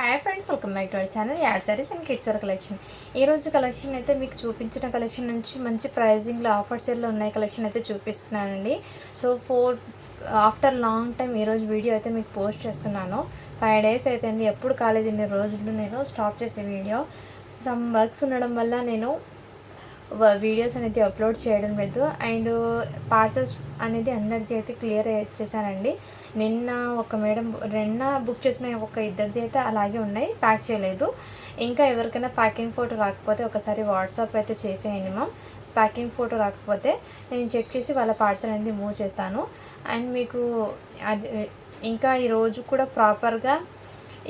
Hi friends, welcome back to our channel ad saris and kids wear collection. ఈరోజు collection అయితే మీకు చూపించిన collection నుంచి మంచి ప్రైజింగ్లో ఆఫర్ సేల్లో ఉన్నాయి కలెక్షన్ అయితే చూపిస్తున్నానండి. సో ఆఫ్టర్ లాంగ్ టైం ఈరోజు వీడియో అయితే మీకు పోస్ట్ చేస్తున్నాను. 5 days అయితే ఎప్పుడు కాలేదు ఇన్ని రోజులు నేను స్టాప్ చేసే వీడియో. సమ్ వర్క్స్ ఉండడం వల్ల నేను వీడియోస్ అనేది అప్లోడ్ చేయడం లేదు. అండ్ పార్సల్స్ అనేది అందరిది అయితే క్లియర్ ఇచ్చేసానండి. నిన్న బుక్ చేసిన ఒక ఇద్దరిది అయితే అలాగే ఉన్నాయి, ప్యాక్ చేయలేదు. ఇంకా ఎవరికైనా ప్యాకింగ్ ఫోటో రాకపోతే ఒకసారి వాట్సాప్ అయితే చేసేయండి మ్యామ్. ప్యాకింగ్ ఫోటో రాకపోతే నేను చెక్ చేసి వాళ్ళ పార్సల్ అనేది మూవ్ చేస్తాను. అండ్ మీకు అది ఇంకా ఈరోజు కూడా ప్రాపర్గా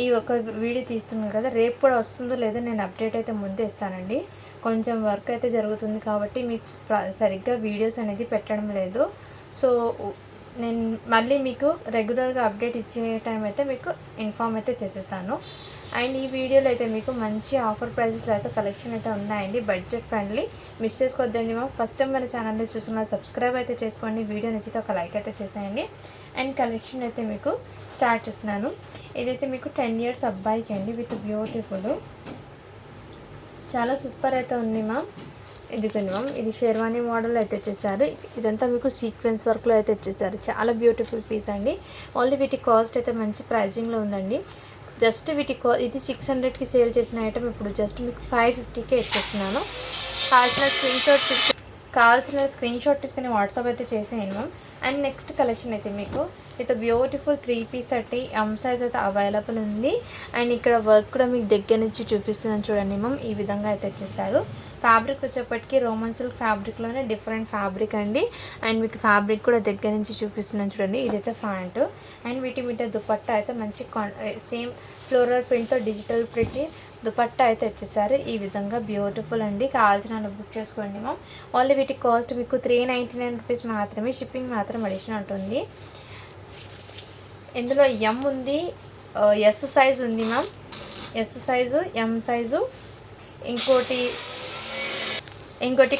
ఈ ఒక వీడియో తీస్తున్నాను కదా, రేపు కూడా వస్తుందో లేదో నేను అప్డేట్ అయితే ముందే ఇస్తానండి. కొంచెం వర్క్ అయితే జరుగుతుంది కాబట్టి మీకు సరిగ్గా వీడియోస్ అనేది పెట్టడం లేదు. సో నేను మళ్ళీ మీకు రెగ్యులర్గా అప్డేట్ ఇచ్చే టైం అయితే మీకు ఇన్ఫామ్ అయితే చేసేస్తాను. అండ్ ఈ వీడియోలో అయితే మీకు మంచి ఆఫర్ ప్రైజెస్లో అయితే కలెక్షన్ అయితే ఉన్నాయండి, బడ్జెట్ ఫ్రెండ్లీ. మిస్ చేసుకోవద్దండి మ్యామ్. ఫస్ట్ టైం మన ఛానల్ని చూస్తున్నా సబ్స్క్రైబ్ అయితే చేసుకోండి, వీడియో నచ్చితే ఒక లైక్ అయితే చేసేయండి. అండ్ కలెక్షన్ అయితే మీకు స్టార్ట్ చేస్తున్నాను. ఇదైతే మీకు 10 years అబ్బాయికి అండి, విత్ బ్యూటిఫుల్ చాలా సూపర్ అయితే ఉంది మ్యామ్. ఇదిగోండి మ్యామ్, ఇది షేర్వానీ మోడల్ అయితే ఇచ్చేసారు. ఇదంతా మీకు సీక్వెన్స్ వర్క్లో అయితే ఇచ్చేసారు. చాలా బ్యూటిఫుల్ పీస్ అండి. ఓన్లీ వీటి కాస్ట్ అయితే మంచి ప్రైజింగ్లో ఉందండి. జస్ట్ ఇది 600కి సేల్ చేసిన ఐటమ్ ఇప్పుడు జస్ట్ మీకు 550కే ఇచ్చేస్తున్నాను. కావాల్సిన స్క్రీన్ షాట్ తీసుకుని వాట్సాప్ అయితే చేసేయండి మ్యామ్. అండ్ నెక్స్ట్ కలెక్షన్ అయితే మీకు with beautiful 3-piece set size అయితే అవైలబుల్ ఉంది. అండ్ ఇక్కడ వర్క్ కూడా మీకు దగ్గర నుంచి చూపిస్తున్నాను చూడండి మ్యామ్. ఈ విధంగా అయితే వచ్చేసారు. ఫ్యాబ్రిక్ వచ్చేప్పటికి రోమన్ సిల్క్ ఫ్యాబ్రిక్లోనే డిఫరెంట్ ఫ్యాబ్రిక్ అండి. అండ్ మీకు ఫ్యాబ్రిక్ కూడా దగ్గర నుంచి చూపిస్తున్నాను చూడండి. ఇదైతే ప్యాంట్. అండ్ వీటి మీద దుపట్టా అయితే మంచి సేమ్ ఫ్లోరల్ ప్రింట్తో డిజిటల్ ప్రింట్ దుపట్టా అయితే వచ్చేసారు. ఈ విధంగా బ్యూటిఫుల్ అండి. కావాల్సిన బుక్ చేసుకోండి మ్యామ్. ఓన్లీ వీటి కాస్ట్ మీకు 399 రూపీస్ మాత్రమే. షిప్పింగ్ మాత్రం అడిషనల్ ఉంటుంది. ఇందులో ఎం ఉంది, ఎస్ సైజ్ ఉంది ma'am, yes size, M size, ఇంకోటి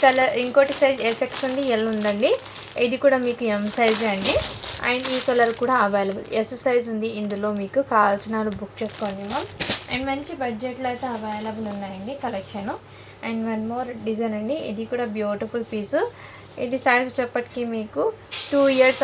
సైజ్ ఎస్ఎక్స్ ఉంది, ఎల్ ఉందండి. ఇది కూడా మీకు ఎం సైజే అండి. అండ్ ఈ కలర్ కూడా అవైలబుల్, ఎస్ సైజ్ ఉంది. ఇందులో మీకు కావాల్సిన బుక్ చేసుకోండి మ్యామ్. అండ్ మంచి బడ్జెట్లో అయితే అవైలబుల్ ఉన్నాయండి collection. And one more design అండి, ఇది కూడా బ్యూటిఫుల్ పీసు. ఇది సైజ్ వచ్చేప్పటికి మీకు 2 years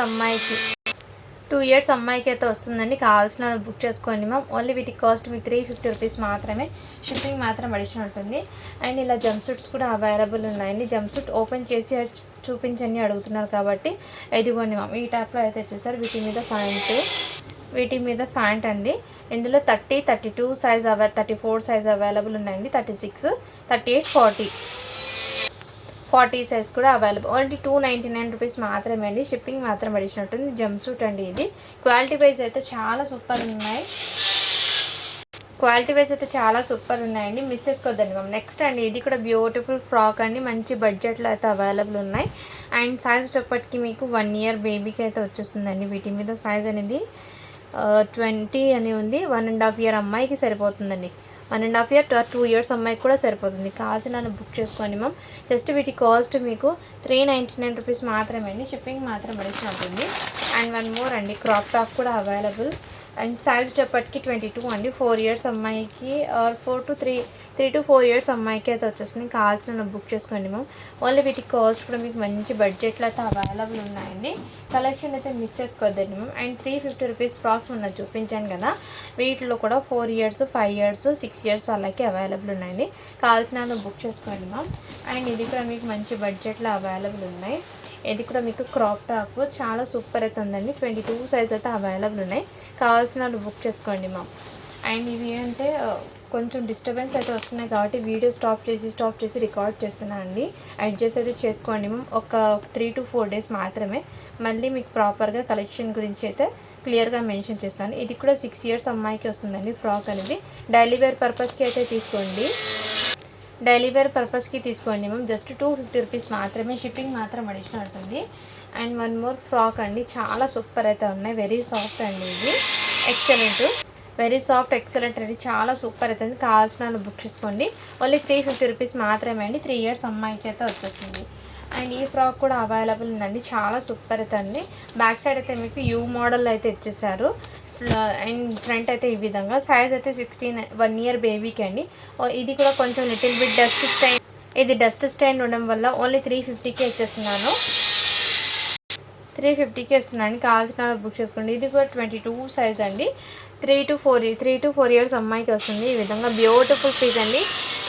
అమ్మాయికి అయితే వస్తుందండి. కావాల్సిన బుక్ చేసుకోండి మ్యామ్. ఓన్లీ వీటి కాస్ట్ మీకు 350 రూపీస్ మాత్రమే. షిప్పింగ్ మాత్రం అడిషనల్ ఉంటుంది. అండ్ ఇలా జంప్ సూట్స్ కూడా అవైలబుల్ ఉన్నాయండి. జంప్ సూట్ ఓపెన్ చేసి చూపించండి అడుగుతున్నారు కాబట్టి ఎదిగోండి మ్యామ్. ఈ టైప్లో అయితే వచ్చేసారు. వీటి మీద ప్యాంట్ అండి. ఇందులో 30, 32 సైజ్ 34 సైజ్ అవైలబుల్ ఉన్నాయండి. 36, 38, 40 సైజ్ కూడా అవైలబుల్. ఓన్లీ 299 రూపీస్ మాత్రమే అండి. షిప్పింగ్ మాత్రం అడిషనల్ ఉంటుంది. జంప్ సూట్ అండి. ఇది క్వాలిటీ వైజ్ అయితే చాలా సూపర్ ఉన్నాయండి. మిస్ చేసుకోవద్దండి మ్యామ్. నెక్స్ట్ అండి, ఇది కూడా బ్యూటిఫుల్ ఫ్రాక్ అండి. మంచి బడ్జెట్లో అయితే అవైలబుల్ ఉన్నాయి. అండ్ సైజ్ వచ్చేప్పటికి మీకు 1 year బేబీకి అయితే వచ్చేస్తుందండి. వీటి మీద సైజ్ అనేది 20 అని ఉంది. 1.5 year అమ్మాయికి సరిపోతుందండి. 1.5 year 2 years అమ్మాయికి కూడా సరిపోతుంది. కావాల్సిన బుక్ చేసుకోండి మ్యామ్. జస్ట్ వీటి కాస్ట్ మీకు 399 రూపీస్ మాత్రమే అండి. షిప్పింగ్ మాత్రం అడిషనల్ ఉంటుంది. అండ్ వన్ మోర్ అండి, క్రాప్ టాప్ కూడా అవైలబుల్. అండ్ సైజ్ వచ్చేప్పటికి 22 అండి. 4 years అమ్మాయికి ఆర్ 3 to 4 years అమ్మాయికి అయితే వచ్చేస్తుంది. కావాల్సిన బుక్ చేసుకోండి మ్యామ్. ఓన్లీ వీటి కాస్ట్ కూడా మీకు మంచి బడ్జెట్లో అయితే అవైలబుల్ ఉన్నాయండి. కలెక్షన్ అయితే మిస్ చేసుకోవద్దండి మ్యామ్. అండ్ 350 రూపీస్ ఫ్రాక్స్ ఉన్నది చూపించాను కదా, వీటిలో కూడా 4 years, 5 years, 6 years వాళ్ళకి అవైలబుల్ ఉన్నాయండి. కావాల్సిన బుక్ చేసుకోండి మ్యామ్. అండ్ ఇది కూడా మీకు మంచి బడ్జెట్లో అవైలబుల్ ఉన్నాయి. ఇది కూడా మీకు క్రాప్ టాప్ చాలా సూపర్ అయితే ఉందండి. 22 సైజ్ అయితే అవైలబుల్ ఉన్నాయి. కావాల్సిన బుక్ చేసుకోండి మ్యామ్. అండ్ ఇవి అంటే కొంచెం డిస్టర్బెన్స్ అయితే వస్తున్నాయి కాబట్టి వీడియో స్టాప్ చేసి రికార్డ్ చేస్తున్నాను అండి. అడ్జస్ట్ అయితే చేసుకోండి మ్యామ్. ఒక 3 to 4 days మాత్రమే. మళ్ళీ మీకు ప్రాపర్గా కలెక్షన్ గురించి అయితే క్లియర్గా మెన్షన్ చేస్తాను. ఇది కూడా 6 years అమ్మాయికి వస్తుందండి. ఫ్రాక్ అనేది డైలీ వేర్ పర్పస్కి అయితే తీసుకోండి మ్యామ్. జస్ట్ 250 రూపీస్ మాత్రమే. షిప్పింగ్ మాత్రం అడిషనల్ ఉంటుంది. అండ్ వన్ మోర్ ఫ్రాక్ అండి, చాలా సూపర్ అయితే ఉన్నాయి. వెరీ సాఫ్ట్ అండి. ఇది ఎక్సలెంట్ అండి. చాలా సూపర్ అవుతుంది. కావాల్సిన బుక్ చేసుకోండి. ఓన్లీ 350 రూపీస్ మాత్రమే అండి. 3 years అమ్మాయికి అయితే వచ్చేస్తుంది. అండ్ ఈ ఫ్రాక్ కూడా అవైలబుల్ ఉందండి. చాలా సూపర్ అయితే అండి. బ్యాక్ సైడ్ అయితే మీకు యూ మోడల్ అయితే ఇచ్చేసారు. అండ్ ఫ్రంట్ అయితే ఈ విధంగా. సైజ్ అయితే 16, 1 ఇయర్ బేబీకి అండి. ఇది కూడా కొంచెం లిటిల్ బిట్ డస్ట్ స్టైన్, ఇది డస్ట్ స్టైన్ ఉండడం వల్ల ఓన్లీ 350కే ఇచ్చేస్తున్నాను. 350కి ఇస్తున్నాను. కావాల్సిన బుక్ చేసుకోండి. ఇది కూడా 22 సైజ్ అండి. 3 to 4 ఇయర్స్ అమ్మాయికి వస్తుంది. ఈ విధంగా బ్యూటిఫుల్ పీస్ అండి.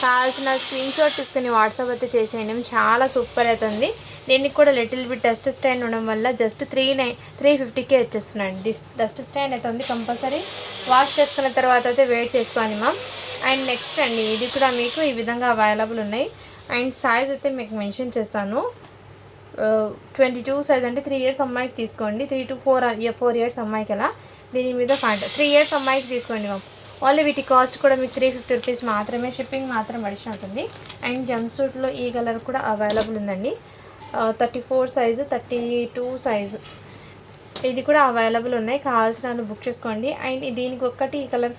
కావాల్సిన స్క్రీన్ షాట్ తీసుకుని వాట్సాప్ అయితే చేసేయండి. చాలా సూపర్ అవుతుంది. దీనికి కూడా లిటిల్ బిట్ డస్ట్ స్టైన్ ఉండడం వల్ల జస్ట్ 350కే వచ్చేస్తున్నాను. డస్ట్ స్టైన్ అయితే ఉంది. కంపల్సరీ వాష్ చేసుకున్న తర్వాత అయితే వెయిట్ చేసుకోండి మ్యామ్. అండ్ నెక్స్ట్ అండి, ఇది కూడా మీకు ఈ విధంగా అవైలబుల్ ఉన్నాయి. అండ్ సైజ్ అయితే మీకు మెన్షన్ చేస్తాను. 22 సైజ్ అంటే 3 ఇయర్స్ అమ్మాయికి తీసుకోండి. 3 to 4 ఇయర్స్ అమ్మాయికి అలా. దీని మీద 3 ఇయర్స్ అమ్మాయికి తీసుకోండి మ్యామ్. ఓన్లీ వీటి కాస్ట్ కూడా మీకు 350 రూపీస్ మాత్రమే. షిప్పింగ్ మాత్రం అడిషన్ ఉంటుంది. అండ్ జంప్ సూట్లో ఈ కలర్ కూడా అవైలబుల్ ఉందండి. 34 సైజు, 32 సైజు ఇది కూడా అవైలబుల్ ఉన్నాయి. కావాల్సిన బుక్ చేసుకోండి. అండ్ దీనికి ఒక్కటి ఈ కలర్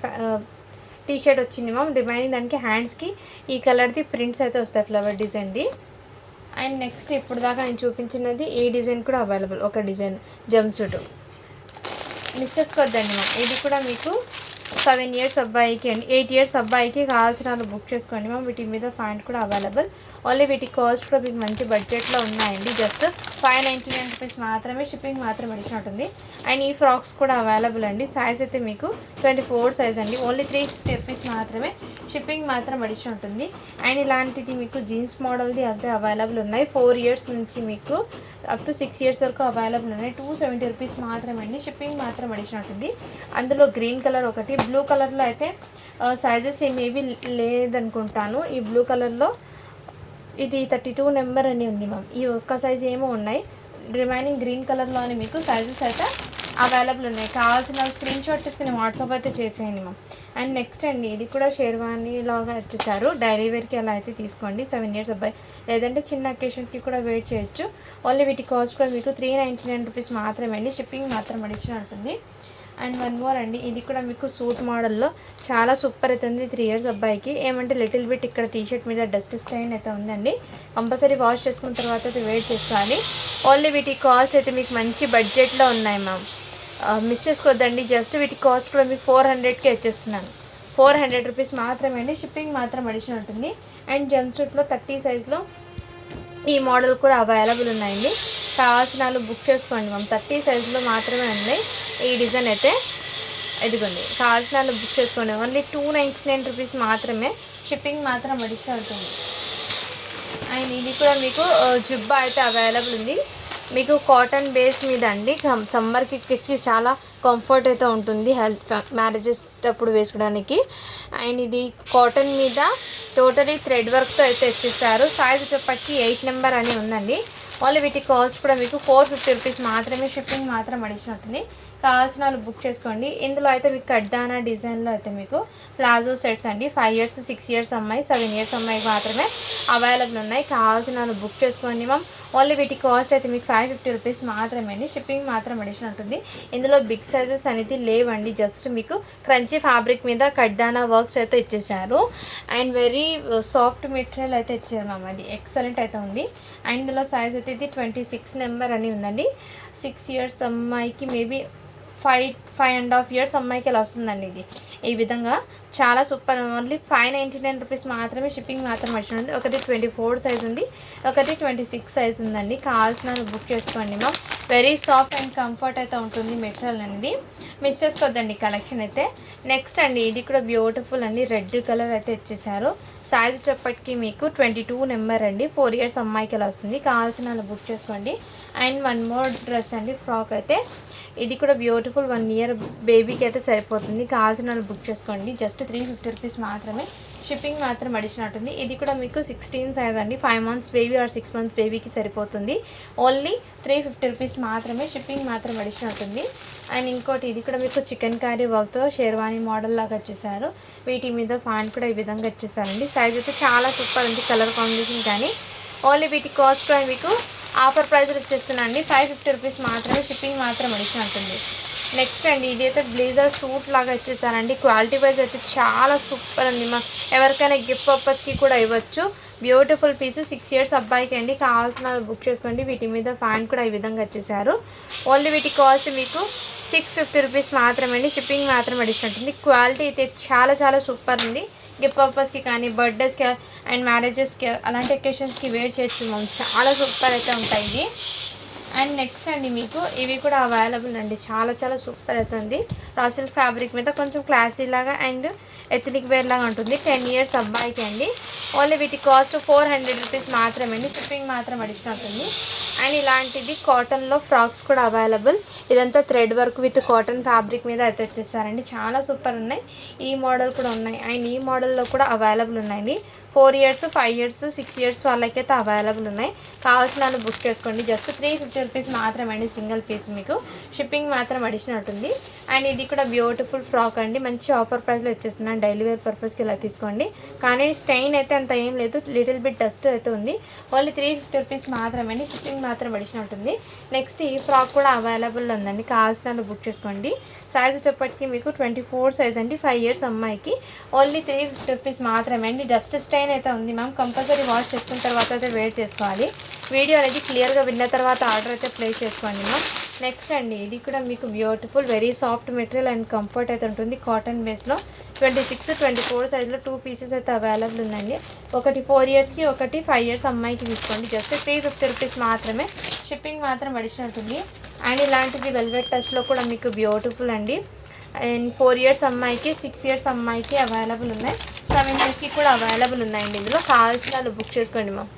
టీ షర్ట్ వచ్చింది మ్యామ్. రిమైనింగ్ దానికి హ్యాండ్స్కి ఈ కలర్ది ప్రింట్స్ అయితే వస్తాయి, ఫ్లవర్ డిజైన్ది. అండ్ నెక్స్ట్ ఇప్పుడు దాకా నేను చూపించినది ఈ డిజైన్ కూడా అవైలబుల్. ఒక డిజైన్ జంప్ సూట్ మిక్స్ చేసుకోవద్దండి మ్యామ్. ఇది కూడా మీకు 7 ఇయర్స్ అబ్బాయికి అండి, 8 ఇయర్స్ అబ్బాయికి కావాల్సిన బుక్ చేసుకోండి మ్యామ్. వీటి మీద ప్యాంట్ కూడా అవైలబుల్. ఓన్లీ వీటి కాస్ట్ కూడా మీకు మంచి బడ్జెట్లో ఉన్నాయండి. జస్ట్ 599 రూపీస్ మాత్రమే. షిప్పింగ్ మాత్రం అడిషన్ ఉంటుంది. అండ్ ఈ ఫ్రాక్స్ కూడా అవైలబుల్ అండి. సైజ్ అయితే మీకు 24 సైజ్ అండి. ఓన్లీ 350 రూపీస్ మాత్రమే. షిప్పింగ్ మాత్రం అడిషన్ ఉంటుంది. అండ్ ఇలాంటిది మీకు జీన్స్ మోడల్ది అయితే అవైలబుల్ ఉన్నాయి. 4 ఇయర్స్ నుంచి మీకు అప్ టు 6 ఇయర్స్ వరకు అవైలబుల్ ఉన్నాయి. 270 రూపీస్ మాత్రమే అండి. షిప్పింగ్ మాత్రం అడిషన్ ఉంటుంది. అందులో గ్రీన్ కలర్ ఒకటి, బ్లూ కలర్లో అయితే సైజెస్ ఏమేవి లేదనుకుంటాను. ఈ బ్లూ కలర్లో ఇది 32 నెంబర్ అని ఉంది మ్యామ్. ఈ ఒక్క సైజ్ ఏమో ఉన్నాయి. రిమైనింగ్ గ్రీన్ కలర్లోనే మీకు సైజెస్ అయితే అవైలబుల్ ఉన్నాయి. కావాల్సిన స్క్రీన్ షాట్ తీసుకుని వాట్సాప్ అయితే చేసేయండి మ్యామ్. అండ్ నెక్స్ట్ అండి, ఇది కూడా షేర్వానీ లాగా వచ్చేసారు. డైలీ వేర్కి అలా అయితే తీసుకోండి. 7 ఇయర్స్ అబ్బాయి, లేదంటే చిన్న అకేషన్స్కి కూడా వెయిట్ చేయొచ్చు. ఓన్లీ వీటి కాస్ట్ కూడా మీకు 399 రూపీస్ మాత్రమే అండి. షిప్పింగ్ మాత్రం అడిషన్ ఉంటుంది. అండ్ 1 మోర్ అండి, ఇది కూడా మీకు సూట్ మోడల్లో చాలా సూపర్ అవుతుంది. 3 ఇయర్స్ అబ్బాయికి. ఏమంటే లిటిల్ బిట్ ఇక్కడ టీషర్ట్ మీద డస్ట్ స్టైన్ అయితే ఉందండి. కంపల్సరీ వాష్ చేసుకున్న తర్వాత అయితే వెయిట్ చేసుకోవాలి. ఓన్లీ వీటి కాస్ట్ అయితే మీకు మంచి బడ్జెట్లో ఉన్నాయి మ్యామ్. మిస్ చేసుకోవద్దండి. జస్ట్ వీటి కాస్ట్ కూడా మీకు 400కే వచ్చేస్తున్నాను. 400 రూపీస్ మాత్రమే అండి. షిప్పింగ్ మాత్రం అడిషన్ ఉంటుంది. అండ్ జంప్ సూట్లో 30 సైజ్లో ఈ మోడల్ కూడా అవైలబుల్ ఉన్నాయండి. కావాల్సిన బుక్ చేసుకోండి మ్యామ్. 30 సైజులో మాత్రమే ఉన్నాయి ఈ డిజైన్ అయితే. ఇదిగోండి, కావాల్సిన బుక్ చేసుకోండి. ఓన్లీ 299 రూపీస్ మాత్రమే. షిప్పింగ్ మాత్రం అడిగితే ఉంటుంది. అండ్ ఇది కూడా మీకు జుబ్బా అయితే అవైలబుల్ ఉంది. మీకు కాటన్ బేస్ మీద అండి. సమ్మర్కి కిడ్స్కి చాలా కంఫర్ట్ అయితే ఉంటుంది. మ్యారేజెస్ అప్పుడు వేసుకోవడానికి. అండ్ ఇది కాటన్ మీద టోటలీ థ్రెడ్ వర్క్తో అయితే ఇచ్చేస్తారు. సైజ్ వచ్చేప్పటికి 8 నెంబర్ అని ఉందండి. ఓన్లీ వీటి కాస్ట్ కూడా మీకు 450 రూపీస్ మాత్రమే. షిప్పింగ్ మాత్రం అడిషన్ అవుతుంది. కావాల్సిన బుక్ చేసుకోండి. ఇందులో అయితే మీకు కడ్దానా డిజైన్లో అయితే మీకు ప్లాజో సెట్స్ అండి. 5 ఇయర్స్, 6 ఇయర్స్ అమ్మాయి, 7 ఇయర్స్ అమ్మాయికి మాత్రమే అవైలబుల్ ఉన్నాయి. కావాల్సిన బుక్ చేసుకోండి మ్యామ్. ఓన్లీ వీటి కాస్ట్ అయితే మీకు 550 రూపీస్ మాత్రమే అండి. షిప్పింగ్ మాత్రం అడిషన్ ఉంటుంది. ఇందులో బిగ్ సైజెస్ అనేది లేవండి. జస్ట్ మీకు క్రంచీ ఫ్యాబ్రిక్ మీద కడ్దానా వర్క్స్ అయితే ఇచ్చేసారు. అండ్ వెరీ సాఫ్ట్ మెటీరియల్ అయితే ఇచ్చారు మ్యామ్. అది ఎక్సలెంట్ అయితే ఉంది. అండ్ ఇందులో సైజ్ అయితే ఇది 26 నెంబర్ అని ఉందండి. 6 ఇయర్స్ అమ్మాయికి మేబీ 5.5 ఇయర్స్ అమ్మాయికి ఇలా వస్తుందండి. ఇది ఈ విధంగా చాలా సూపర్. ఓన్లీ 599 రూపీస్ మాత్రమే. షిప్పింగ్ మాత్రం అడిషన్ ఉంది. ఒకటి 24 సైజ్ ఉంది, ఒకటి 26 సైజ్ ఉందండి. కావాల్సిన బుక్ చేసుకోండి ma'am. Very soft and comfort అయితే ఉంటుంది మెటీరియల్ అనేది. మిస్ చేసుకోవద్దండి కలెక్షన్ అయితే. నెక్స్ట్ అండి, ఇది కూడా బ్యూటిఫుల్ అండి. రెడ్ కలర్ అయితే ఇచ్చేసారు. సైజ్ వచ్చేప్పటికి మీకు 22 నెంబర్ అండి. 4 ఇయర్స్ అమ్మాయికి ఇలా వస్తుంది. కావాల్సిన బుక్ చేసుకోండి. అండ్ 1 మోర్ డ్రెస్ అండి, ఫ్రాక్ అయితే. ఇది కూడా బ్యూటిఫుల్ 1 ఇయర్ బేబీకి అయితే సరిపోతుంది. కావాల్సిన బుక్ చేసుకోండి. జస్ట్ 350 రూపీస్ మాత్రమే. షిప్పింగ్ మాత్రం అడిషన్ ఉంటుంది. ఇది కూడా మీకు 16 సైజ్ అండి. 5 మంత్స్ బేబీ ఆర్ 6 మంత్స్ బేబీకి సరిపోతుంది. ఓన్లీ 350 రూపీస్ మాత్రమే. షిప్పింగ్ మాత్రం అడిషన్ ఉంటుంది. అండ్ ఇంకోటి, ఇది కూడా మీకు చికెన్ కర్రీ వర్క్తో షేర్వానీ మోడల్ లాగా వచ్చేసారు. వీటి మీద ఫ్యాన్ కూడా ఈ విధంగా వచ్చేసారండి. సైజ్ అయితే చాలా సూపర్ ఉంది. కలర్ కాంబినేషన్ కానీ. ఓన్లీ వీటి కాస్ట్ కూడా మీకు ఆఫర్ ప్రైస్లో వచ్చేస్తున్నాండి. 550 రూపీస్ మాత్రమే. షిప్పింగ్ మాత్రం అడిషన్ ఉంటుంది. నెక్స్ట్ అండి, ఇదైతే బ్లేజర్ సూట్ లాగా ఇచ్చేసారండి. క్వాలిటీ వైజ్ అయితే చాలా సూపర్ అండి. ఎవరికైనా గిఫ్ట్ పర్పస్కి కూడా ఇవ్వచ్చు. బ్యూటిఫుల్ పీస్ 6 ఇయర్స్ అబ్బాయికి అండి. కావాల్సిన బుక్ చేసుకోండి. వీటి మీద ఫ్యాన్ కూడా ఈ విధంగా వచ్చేసారు. ఓన్లీ వీటి కాస్ట్ మీకు 650 రూపీస్ మాత్రమే అండి. షిప్పింగ్ మాత్రం అడిషన్ ఉంటుంది. క్వాలిటీ అయితే చాలా చాలా సూపర్ ఉంది. గిఫ్ట్ పర్పస్కి కానీ బర్త్డేస్కి అండ్ మ్యారేజెస్కి అలాంటి ఒకేషన్స్కి వేర్ చేయొచ్చు మ్యామ్. చాలా సూపర్ అయితే ఉంటాయి. అండ్ నెక్స్ట్ అండి మీకు ఇవి కూడా అవైలబుల్ అండి. చాలా చాలా సూపర్ అవుతుంది. రా సిల్క్ ఫ్యాబ్రిక్ మీద కొంచెం క్లాసీ లాగా అండ్ ఎథనిక్ వేర్ లాగా ఉంటుంది. 10 ఇయర్స్ అబ్బాయికి అండి. ఓన్లీ వీటి కాస్ట్ 400 రూపీస్ మాత్రమే అండి. షిప్పింగ్ మాత్రం అడిషనల్ అవుతుంది. అండ్ ఇలాంటిది కాటన్లో ఫ్రాక్స్ కూడా అవైలబుల్. ఇదంతా thread work with cotton fabric మీద అయితే వచ్చేసారండి. చాలా సూపర్ ఉన్నాయి. ఈ మోడల్ కూడా ఉన్నాయి అండ్ ఈ మోడల్లో కూడా అవైలబుల్ ఉన్నాయండి. 4 ఇయర్స్ 5 ఇయర్స్ 6 ఇయర్స్ వాళ్ళకైతే అవైలబుల్ ఉన్నాయి. కావాల్సిన బుక్ చేసుకోండి. జస్ట్ 350 రూపీస్ మాత్రమే అండి సింగిల్ పీస్. మీకు షిప్పింగ్ మాత్రం అడిషనల్ ఉంటుంది. అండ్ ఇది కూడా బ్యూటిఫుల్ ఫ్రాక్ అండి. మంచి ఆఫర్ ప్రైస్లో వచ్చేస్తున్నాను. డైలీ వేర్ పర్పస్కి ఇలా తీసుకోండి. కానీ స్టెయిన్ అయితే అంత ఏం లేదు. లిటిల్ బిట్ డస్ట్ అయితే ఉంది. ఓన్లీ 350 రూపీస్ మాత్రమే అండి. షిప్పింగ్ మాత్రం అడిషనల్ ఉంటుంది. నెక్స్ట్ ఈ ఫ్రాక్ కూడా అవైలబుల్ ఉందండి. కావాల్సిన బుక్ చేసుకోండి. సైజు చెప్పటికి మీకు 24 సైజ్ అండి. 5 ఇయర్స్ అమ్మాయికి. ఓన్లీ 350 రూపీస్ మాత్రమే అండి. డస్ట్ స్టెయిన్ అయితే ఉంది మ్యామ్. కంపల్సరీ వాష్ చేసుకున్న తర్వాత అయితే వేర్ చేసుకోవాలి. వీడియో అనేది క్లియర్గా విన్న తర్వాత ఆర్డర్ అయితే ప్లేస్ చేసుకోండి మ్యామ్. నెక్స్ట్ అండి ఇది కూడా మీకు beautiful very soft material and comfort అయితే ఉంటుంది. కాటన్ బేస్లో 26 24 సైజ్లో 2 పీసెస్ అయితే అవైలబుల్ ఉందండి. ఒకటి 4 ఇయర్స్కి ఒకటి 5 ఇయర్స్ అమ్మాయికి తీసుకోండి. జస్ట్ 350 రూపీస్ మాత్రమే. షిప్పింగ్ మాత్రం అడిషనల్ ఉంటుంది. అండ్ ఇలాంటిది వెల్వెట్ టచ్లో కూడా మీకు బ్యూటిఫుల్ అండి. అండ్ 4 ఇయర్స్ అమ్మాయికి 6 ఇయర్స్ అమ్మాయికి అవైలబుల్ ఉన్నాయి. 7 ఇయర్స్కి కూడా అవైలబుల్ ఉన్నాయండి. ఇందులో కావాల్సిన వాళ్ళు బుక్ చేసుకోండి మ్యామ్.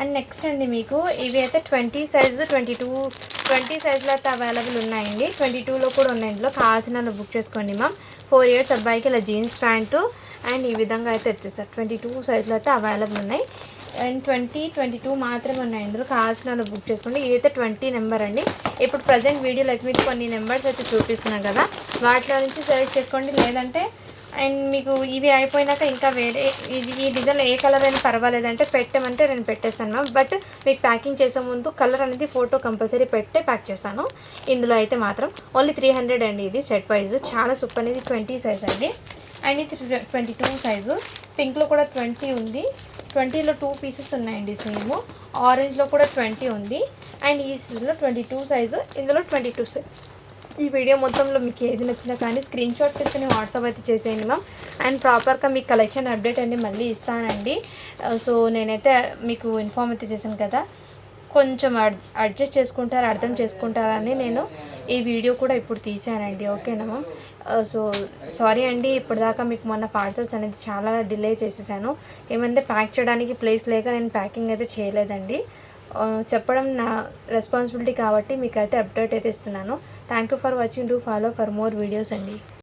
అండ్ నెక్స్ట్ అండి మీకు ఇవి అయితే 20 సైజు 20 సైజులో అయితే అవైలబుల్ ఉన్నాయండి. 22లో కూడా ఉన్నాయి. ఇందులో కావాల్సిన వాళ్ళు బుక్ చేసుకోండి మ్యామ్. 4 ఇయర్స్ అబ్బాయికి ఇలా జీన్స్ ప్యాంటు అండ్ ఈ విధంగా అయితే వచ్చేసారు. 22 సైజులో అయితే అవైలబుల్ ఉన్నాయి. అండ్ 22 మాత్రమే ఉన్నాయి. ఇందులో కావాల్సిన వాళ్ళు బుక్ చేసుకోండి. ఇదైతే 20 నెంబర్ అండి. ఇప్పుడు ప్రజెంట్ వీడియోలో అయితే మీకు కొన్ని నెంబర్స్ అయితే చూపిస్తున్నాం కదా, వాటిలో నుంచి సెలెక్ట్ చేసుకోండి. లేదంటే అండ్ మీకు ఇవి అయిపోయినాక ఇంకా వేరే ఈ డిజైన్ ఏ కలర్ అయినా పర్వాలేదంటే పెట్టమంటే నేను పెట్టేస్తాను మ్యామ్. బట్ మీకు ప్యాకింగ్ చేసే ముందు కలర్ అనేది ఫోటో కంపల్సరీ పెట్టే ప్యాక్ చేస్తాను. ఇందులో అయితే మాత్రం ఓన్లీ 300 అండి. ఇది సెట్ వైజ్ చాలా సూపర్. అనేది 20 సైజ్ అండి. అండ్ ఇది 22 సైజు. పింక్లో కూడా 20 ఉంది. 20లో 2 పీసెస్ ఉన్నాయండి. సేమ్ ఆరెంజ్లో కూడా 20 ఉంది. అండ్ ఈ సైజులో 22 సైజు. ఇందులో 22 సైజ్. ఈ వీడియో మొత్తంలో మీకు ఏది నచ్చినా కానీ స్క్రీన్ షాట్ తీసుకుని వాట్సాప్ అయితే చేసేయండి మ్యామ్. అండ్ ప్రాపర్గా మీకు కలెక్షన్ అప్డేట్ అన్ని మళ్ళీ ఇస్తానండి. సో నేనైతే మీకు ఇన్ఫార్మ్ అయితే చేశాను కదా, కొంచెం అడ్జస్ట్ చేసుకుంటారు, అర్థం చేసుకుంటారని నేను ఈ వీడియో కూడా ఇప్పుడు తీసానండి. ఓకేనా మ్యామ్. సో సారీ అండి, ఇప్పటిదాకా మీకు మొన్న పార్సల్స్ అనేది చాలా డిలే చేసేసాను. ఏమంటే ప్యాక్ చేయడానికి ప్లేస్ లేక నేను ప్యాకింగ్ అయితే చేయలేదండి. చెప్పడం నా రెస్పాన్సిబిలిటీ కాబట్టి మీకు అయితే అప్డేట్ అయితే ఇస్తున్నాను. Thank you for watching. Do follow for more videos అండి.